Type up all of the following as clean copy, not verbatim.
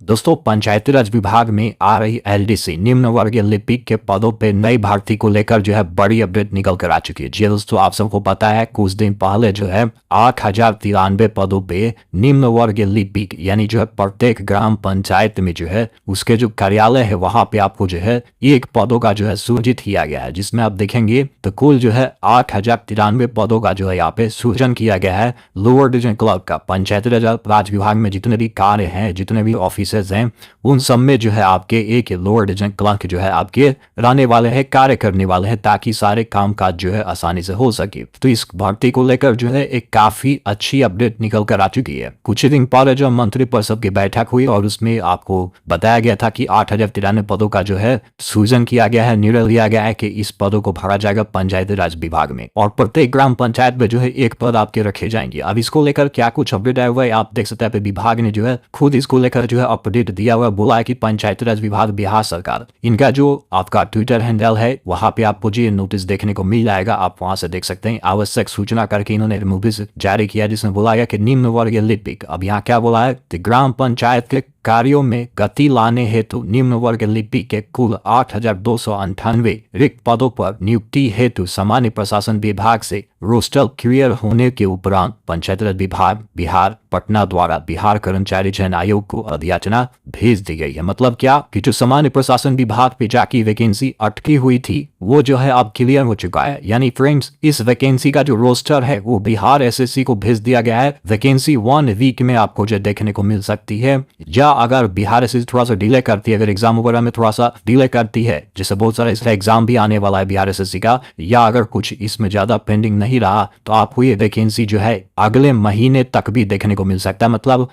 दोस्तों, पंचायती राज विभाग में आ रही एलडीसी निम्न वर्गीय लिपिक के पदों पे नई भर्ती को लेकर जो है बड़ी अपडेट निकल कर आ चुकी है। जी दोस्तों, आप सबको पता है कुछ दिन पहले जो है 8,093 पदों पे निम्न वर्गीय लिपिक यानी जो है प्रत्येक ग्राम पंचायत में जो है उसके जो कार्यालय है वहां पे आपको जो है एक पदों का जो है सृजित किया गया है, जिसमें आप देखेंगे तो कुल जो है 8,093 पदों का जो है यहाँ पे सृजन किया गया है लोअर डिवीजन क्लर्क का। पंचायती राज विभाग में जितने भी कार्य हैं, जितने भी ऑफिस हैं, उन सब में जो है आपके एक लोअर डिवीजन क्लर्क जो है आपके रहने वाले हैं, कार्य करने वाले हैं, ताकि सारे कामकाज जो है आसानी से हो सके। तो इस भर्ती को लेकर जो है एक काफी अच्छी अपडेट निकल कर आ चुकी है। कुछ ही दिन पहले जो मंत्री परिषद की बैठक हुई और उसमें आपको बताया गया था कि 8,093 पदों का जो है सृजन किया गया है, निर्णय लिया गया है कि इस पदों को भरा जाएगा पंचायती राज विभाग में और प्रत्येक ग्राम पंचायत में जो है एक पद आपके रखे जाएंगे। अब इसको लेकर क्या कुछ अपडेट आया हुआ है आप देख सकते हैं। विभाग ने जो है खुद इसको लेकर जो है अपडेट दिया हुआ, बोला है कि पंचायती राज विभाग बिहार सरकार, इनका जो आपका ट्विटर हैंडल है वहां पे आपको जी नोटिस देखने को मिल जाएगा, आप वहां से देख सकते हैं। आवश्यक सूचना करके इन्होंने नोटिस जारी किया जिसमें बोला गया कि निम्न वर्गीय लिपिक, अब यहाँ क्या बोला है, ग्राम पंचायत के कार्यों में गति लाने हेतु निम्न वर्ग लिपिक के कुल 8,298 रिक्त पदों पर नियुक्ति हेतु सामान्य प्रशासन विभाग से रोस्टर क्लियर होने के उपरांत पंचायत राज विभाग बिहार पटना द्वारा बिहार कर्मचारी चयन आयोग को अधियाचना भेज दी गई है। मतलब क्या कि जो सामान्य प्रशासन विभाग पे जाकी वैकेंसी अटकी हुई थी वो जो है अब क्लियर हो चुका है। यानी फ्रेंड्स, इस वैकेंसी का जो रोस्टर है वो बिहार एसएससी को भेज दिया गया है। वैकेंसी 1 वीक में आपको जो देखने को मिल सकती है, या अगर बिहार एसएससी थोड़ा सा डिले करती है, अगर एग्जाम वगैरह में थोड़ा सा डिले करती है, जैसे बहुत सारा इसका एग्जाम भी आने वाला है बिहार एसएससी का, या अगर कुछ इसमें ज्यादा पेंडिंग नहीं रहा तो आपको ये वैकेंसी जो है अगले महीने तक भी देखने को मिल सकता है। मतलब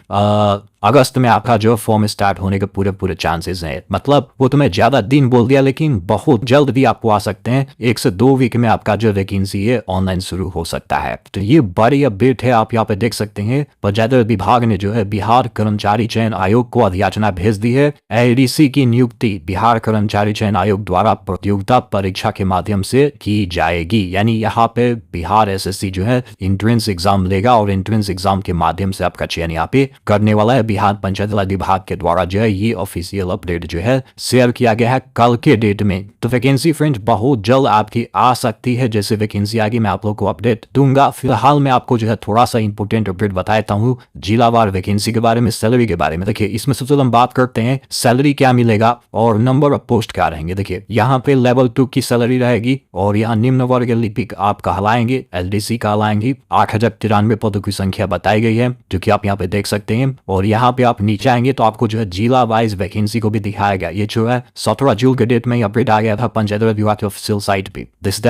अगस्त में आपका जो फॉर्म स्टार्ट होने के पूरे चांसेस हैं। मतलब वो तुम्हें ज्यादा दिन बोल दिया, लेकिन बहुत जल्द भी आपको आ सकते हैं। 1 से 2 वीक में आपका जो वैकेंसी है ऑनलाइन शुरू हो सकता है। तो ये बड़ी अपडेट है, आप यहाँ पे देख सकते हैं। पंचायत विभाग ने जो है बिहार कर्मचारी चयन आयोग को अधियाचना भेज दी है। एडीसी की नियुक्ति बिहार कर्मचारी चयन आयोग द्वारा प्रतियोगिता परीक्षा के माध्यम से की जाएगी। यानी यहाँ पे बिहार एसएससी जो है एंट्रेंस एग्जाम लेगा और एंट्रेंस एग्जाम के माध्यम से आपका चयन यहाँ पे करने वाला है। बिहार पंचायत राज विभाग के द्वारा जो है ये ऑफिशियल अपडेट जो है शेयर किया गया है कल के डेट में। तो वैकेंसी फ्रेंड्स बहुत जल्द आपकी आ सकती है। जैसे वैकेंसी आएगी मैं आप लोग को अपडेट दूंगा। फिलहाल मैं आपको जो है थोड़ा सा इंपोर्टेंट अपडेट बताता हूँ जिलावार वैकेंसी के बारे में, सैलरी के बारे में। देखिए, इसमें सबसे हम बात करते हैं सैलरी क्या मिलेगा और नंबर ऑफ पोस्ट क्या रहेंगे। देखिए, यहाँ पे लेवल 2 की सैलरी रहेगी और यहाँ निम्न वर्ग लिपिक आप कहलाएंगे, एलडीसी कहलाएंगे। 8,093 पदों की संख्या बताई गई है जो कि आप यहाँ पे देख सकते हैं। और यहाँ पे आप नीचे आएंगे तो आपको जो है जिला वाइज वैकेंसी को भी दिखाया गया। ये जो है 17 जून के डेट में अपडेट आ गया था पंचायत राज विभाग के ऑफिशियल साइट पे।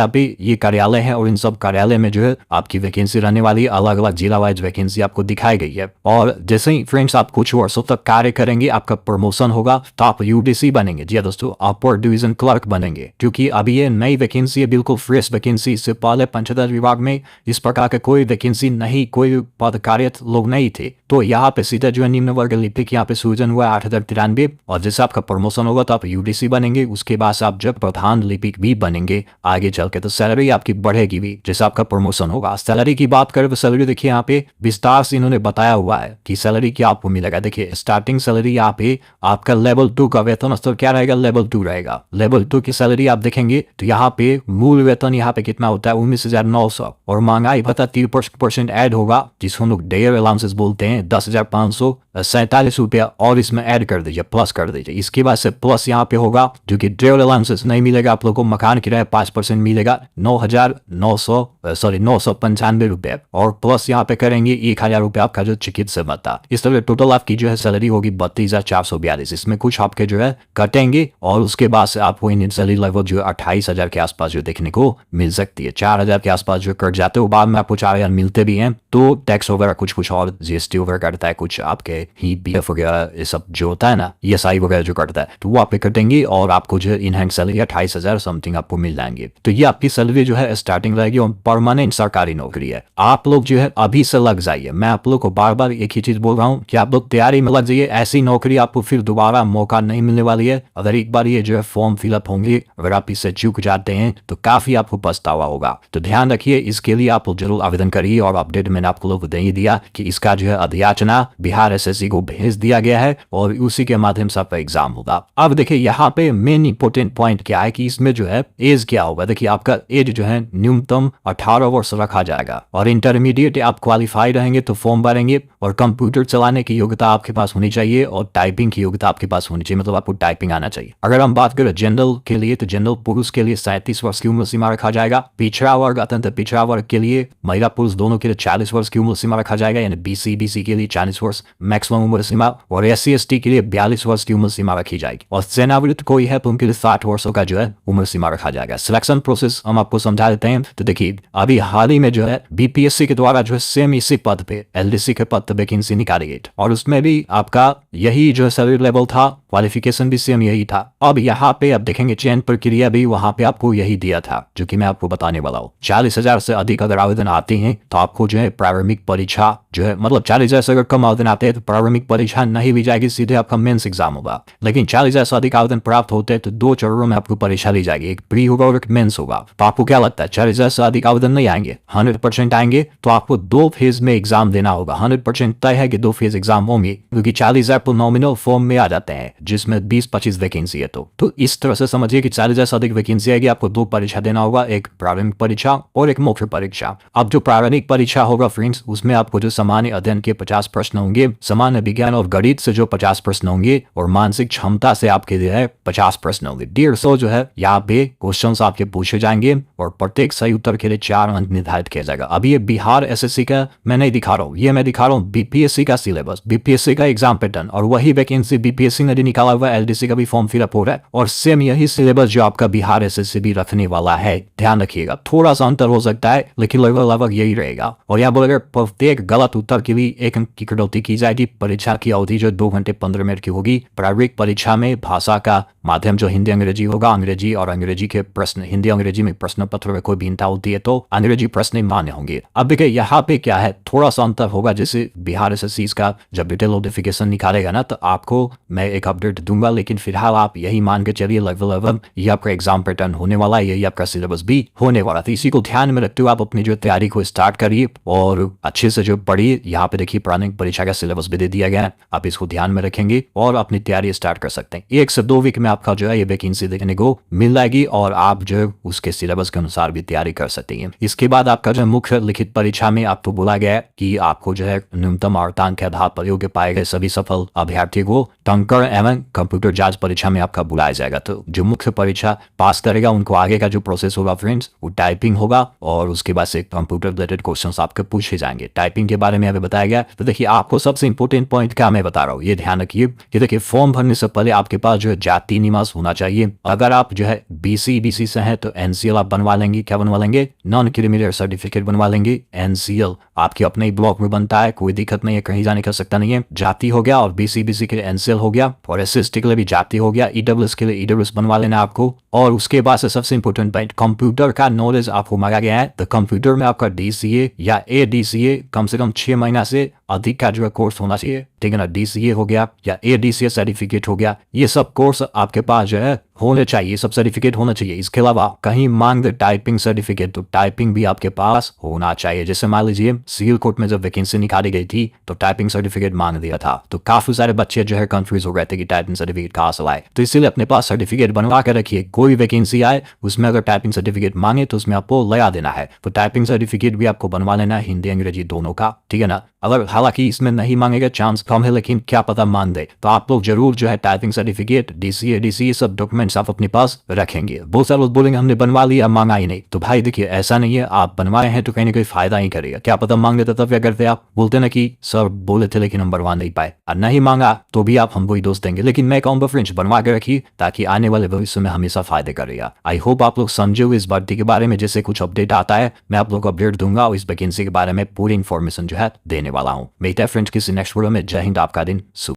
पे ये कार्यालय है और इन सब कार्यालय में जो है आपकी वैकेंसी रहने वाली अलग अलग जिला वाइज वैकेंसी आपको दिखाई गई है। और जैसे ही फ्रेंड्स आप कुछ वर्षों तक कार्य करेंगे, आपका प्रमोशन होगा तो आप यूडीसी बनेंगे। जी दोस्तों, अपर डिवीजन क्लर्क बनेंगे। क्योंकि अभी ये नई वैकेंसी है, बिल्कुल फ्रेश वैकेंसी। इससे पहले पंचायत राज विभाग में इस प्रकार का कोई वैकेंसी नहीं, कोई पद कार्यरत लोग नहीं थे। तो यहाँ पे सीधा जो है निम्न वर्ग लिपिक यहाँ पे सृजन हुआ 8,093 और जैसे आपका प्रमोशन होगा तो आप यूडीसी बनेंगे। उसके बाद आप जब प्रधान लिपिक भी बनेंगे आगे चल के, तो सैलरी आपकी बढ़ेगी भी जैसे आपका प्रमोशन होगा। सैलरी की बात करें तो सैलरी देखिए यहाँ पे विस्तार से इन्होंने बताया हुआ है कि सैलरी क्या आपको मिलेगा। देखिए, स्टार्टिंग सैलरी यहाँ पे आपका लेवल 2 का वेतन स्तर क्या रहेगा, लेवल 2 रहेगा। लेवल 2 की सैलरी आप देखेंगे तो यहाँ पे मूल वेतन यहाँ पे कितना होता है 19,900 और महंगाई भत्ता 30% ऐड होगा जिसको हम लोग डेयर अलाउंसेस बोलते हैं 10,547 रुपया और इसमें ऐड कर दीजिए, प्लस कर दीजिए। इसके बाद से प्लस यहाँ पे होगा जो कि ड्रेवर अलाउंसेस नहीं मिलेगा आप लोग को, मकान किराया 5% मिलेगा 9,995 रुपए और प्लस यहाँ पे करेंगे 1,000 रुपया आपका जो चिकित्सा भत्ता। इस तरह टोटल आपकी जो है सैलरी होगी 32,442। इसमें कुछ आपके जो है कटेंगे और उसके बाद से आपको इन सैलरी लेवल जो है 28,000 के आसपास जो देखने को मिल सकती है। 4,000 के आसपास जो कट जाते हो, बाद में आपको 4,000 मिलते भी हैं। तो टैक्स वगैरह कुछ और जीएसटी वगैरह करता है, कुछ आपके ही बीएफ वगैरह ये सब जो होता है ना, ईएसआई वगैरह जो करता है तो वो आप पे कटेंगे और आपको जो इन हैंड सैलरी 28,000 समथिंग आपको मिल जाएंगे। तो ये आपकी सैलरी जो है स्टार्टिंग रहेगी और परमानेंट सरकारी नौकरी है। आप लोग जो है अभी से लग जाइए। मैं आप लोग को बार बार एक ही चीज बोल रहा हूँ कि आप लोग तैयारी में लग जाइए। ऐसी नौकरी आपको फिर दोबारा मौका नहीं मिलने वाली है। अगर एक बार ये जो है फॉर्म फिलअप होंगे, अगर आप इससे चूक जाते हैं तो काफी आपको पछतावा होगा। तो ध्यान रखिए, इसके लिए आप जरूर आवेदन करिए। और अपडेट मैंने आपको लोग दे ही दिया कि इसका जो है अधियाचना बिहार एसएससी एसएससी को भेज दिया गया है और उसी के माध्यम से आपका एग्जाम होगा। अब देखिए यहाँ पे मेन इंपोर्टेंट पॉइंट क्या है कि इसमें जो है एज क्या होगा। देखिए आपका एज जो है न्यूनतम 18 वर्ष रखा जाएगा और इंटरमीडिएट आप क्वालिफाई रहेंगे तो फॉर्म भरेंगे और कंप्यूटर चलाने की योग्यता आपके पास होनी चाहिए और टाइपिंग की योग्यता आपके पास होनी चाहिए, मतलब आपको टाइपिंग आना चाहिए। अगर हम बात करें जनरल के लिए तो जनरल पुरुष के लिए 37 वर्ष की उम्र सीमा रखा जाएगा। पिछड़ा वर्ग अत्यंत पिछड़ा वर्ग के लिए महिला पुरुष दोनों के लिए 40 वर्ष की उम्र सीमा रखा जाएगा, यानी बीसी के लिए 40 वर्ष मैक्सिमम उम्र सीमा, और SC/ST के लिए 42 वर्ष की उम्र सीमा रखी जाएगी। और सेनावृत्त कोई है तो उनके लिए 60 वर्षों का जो है उम्र सीमा रखा जाएगा। सिलेक्शन प्रोसेस हम आपको समझा देते हैं। तो देखिए अभी हाल ही में जो है BPSC के द्वारा जो है सेम इसी पद पे LDC के पद पे वैकेंसी निकाली गई और उसमें भी आपका यही जो सैलरी लेवल था, क्वालिफिकेशन भी सेम यही था। अब यहाँ पे आप देखेंगे चयन प्रक्रिया भी वहां पे आपको यही दिया था जो कि मैं आपको बताने वाला हूँ। 40,000 से अधिक अगर आवेदन आते हैं तो आपको जो है प्रारंभिक परीक्षा जो है, मतलब 40,000 से अगर कम आवेदन आते हैं तो प्रारंभिक परीक्षा नहीं भी जाएगी, सीधे आपका मेंस एग्जाम होगा। लेकिन 40,000 से अधिक आवेदन प्राप्त होते हैं तो 2 चरणों में आपको परीक्षा ली जाएगी, एक प्री होगा और एक मेंस होगा। तो आपको क्या लगता है 40,000 से अधिक आवेदन नहीं आएंगे, 100% आएंगे, तो आपको 2 फेज में एग्जाम देना होगा। 100% तय है कि 2 फेज एग्जाम होंगे क्योंकि 40,000 नॉमिनल फॉर्म में आ जाते हैं जिसमें 20-25 वैकेंसी है। तो इस तरह से समझिए कि 40,000 से अधिक वैकेंसी आएगी, आपको 2 परीक्षा देना होगा, एक प्रारंभिक परीक्षा और एक मुख्य परीक्षा। अब जो प्रारंभिक परीक्षा होगा फ्रेंड्स, उसमें आपको जो सामान्य अध्ययन के 50 प्रश्न होंगे, सामान्य विज्ञान और गणित से जो 50 प्रश्न होंगे और मानसिक क्षमता से आपके जो है 50 प्रश्न होंगे। 150 जो है यहाँ पे क्वेश्चन आपके पूछे जाएंगे और प्रत्येक सही उत्तर के लिए 4 अंक निर्धारित किया जाएगा। अभी ये बिहार SSC का मैं नहीं दिखा रहा हूँ, ये मैं दिखा रहा हूँ BPSC का सिलेबस, BPSC का एग्जाम पैटर्न, और वही वैकेंसी BPSC ने निकाला हुआ LDC का भी फॉर्म फिलअप हो रहा है और सेम यही सिलेबस जो आपका बिहार SSC भी रखने वाला है। ध्यान रखिएगा थोड़ा सा अंतर हो सकता है लेकिन लगभग यही रहेगा। और यहाँ पर अगर प्रत्येक गलत उत्तर के लिए 1 अंक की कटौती की जाएगी। परीक्षा की अवधि जो 2 घंटे 15 मिनट की होगी। प्रारंभिक परीक्षा में भाषा का माध्यम जो हिंदी अंग्रेजी होगा, अंग्रेजी और अंग्रेजी के प्रश्न, हिंदी अंग्रेजी में प्रश्न पत्र में कोई भिन्नता होती है तो अंग्रेजी प्रश्न मान्य होंगे। अब देखिए यहाँ पे क्या है, थोड़ा सा अंतर होगा। जैसे बिहार SSC का जब डिटेल नोटिफिकेशन निकालेगा ना तो आपको मैं एक अपडेट दूंगा, लेकिन फिलहाल आप यही मान के चलिए लगभग ये आपका एग्जाम पैटर्न होने वाला है, यही आपका सिलेबस भी होने वाला। तो इसी को ध्यान में रखते हुए आप अपनी जो तैयारी को स्टार्ट करिए और अच्छे से जो पढ़िए। यहाँ पे देखिए प्रारंभिक परीक्षा का सिलेबस भी दे दिया गया है, आप इसको ध्यान में रखेंगे और अपनी तैयारी स्टार्ट कर सकते हैं। 1 से 2 वीक में आपका जो है ये वैकेंसी देखने को मिल जाएगी और आप जो है उसके सिलेबस के अनुसार भी तैयारी कर सकते हैं। इसके बाद आपका जो मुख्य लिखित परीक्षा में आपको बोला गया है कि आपको जो है न्यूनतम अर्हता के आधार पर योग्य पाए गए सभी सफल अभ्यर्थी को टंकर एवं कंप्यूटर जांच परीक्षा में आपका बुलाया जाएगा। तो जो मुख्य परीक्षा पास करेगा उनको आगे का जो प्रोसेस होगा फ्रेंड्स वो टाइपिंग होगा और उसके बाद से कंप्यूटर रिलेटेड क्वेश्चंस आपके पूछे जाएंगे। टाइपिंग के बारे में अभी बताया गया। तो देखिए आपको सबसे इंपॉर्टेंट पॉइंट क्या मैं बता रहा हूँ, ये ध्यान रखिए कि देखिए फॉर्म भरने से पहले आपके पास जो है जाति निवास होना चाहिए। अगर आप जो है BC से हैं तो NCL आप बनवा लेंगे। क्या बनवा लेंगे? नॉन क्रिमिनल सर्टिफिकेट बनवा लेंगे। NCL आपके अपने ही ब्लॉक में बनता है, कोई दिक्कत नहीं है, कहीं जाने का सकता नहीं है। जाति हो गया और BC के लिए NCL हो गया और SC/ST के लिए भी जाति हो गया। EWS के लिए EWS बनवा लेना आपको। और उसके बाद से सबसे इंपॉर्टेंट पॉइंट कंप्यूटर का नॉलेज आपको मांगा गया है। तो कंप्यूटर में आपका DCA या ADCA कम से कम 6 महीना से अधिक का जो है कोर्स होना चाहिए, ठीक है ना। DCA हो गया या ADCA सर्टिफिकेट हो गया, ये सब कोर्स आपके पास जो है होने चाहिए, सब सर्टिफिकेट होना चाहिए। इसके अलावा कहीं मांग दे टाइपिंग सर्टिफिकेट तो टाइपिंग भी आपके पास होना चाहिए। जैसे मान लीजिए सिविल कोर्ट में जब वैकेंसी निकाली गई थी तो टाइपिंग सर्टिफिकेट मांग दिया था, तो काफी सारे बच्चे जो है कंफ्यूज हो गए थे कि टाइपिंग सर्टिफिकेट कहाँ से लाए। तो इसीलिए अपने पास सर्टिफिकेट बनवा के रखिए। कोई वैकेंसी आए उसमें अगर टाइपिंग सर्टिफिकेट मांगे तो उसमें आपको लगा देना है। तो टाइपिंग सर्टिफिकेट भी आपको बनवा लेना है, हिंदी अंग्रेजी दोनों का, ठीक है ना। अगर हालांकि इसमें नहीं मांगेगा, चांस कम है, लेकिन क्या पता मान दे, तो आप लोग जरूर जो है टाइपिंग सर्टिफिकेट DCA ADCA सब डॉक्यूमेंट्स आप अपने पास रखेंगे। बहुत सारे लोग बोलेंगे हमने बनवा लिया मांगा ही नहीं, तो भाई देखिए ऐसा नहीं है, आप बनवाए हैं तो कहीं ना कहीं फायदा ही करेगा। क्या पता मांग लेते तब क्या करते आप, बोलते ना कि सर बोले थे लेकिन हम बनवा नहीं पाए, और नहीं मांगा तो भी आप हमको ही दोष देंगे। लेकिन मैं कहूँगा फ्रेंड्स बनवा के रखिए ताकि आने वाले भविष्य में हमेशा फायदे करेगा। आई होप आप लोग समझे हुए इस भर्ती के बारे में। जैसे कुछ अपडेट आता है मैं आप लोग को अपडेट दूंगा और इस वैकेंसी के बारे में पूरी इन्फॉर्मेशन जो है देने वाला हूँ। मिलते हैं फ्रेंड्स किसी नेक्स्ट वीडियो में। जय हिंद, आपका दिन शुभ।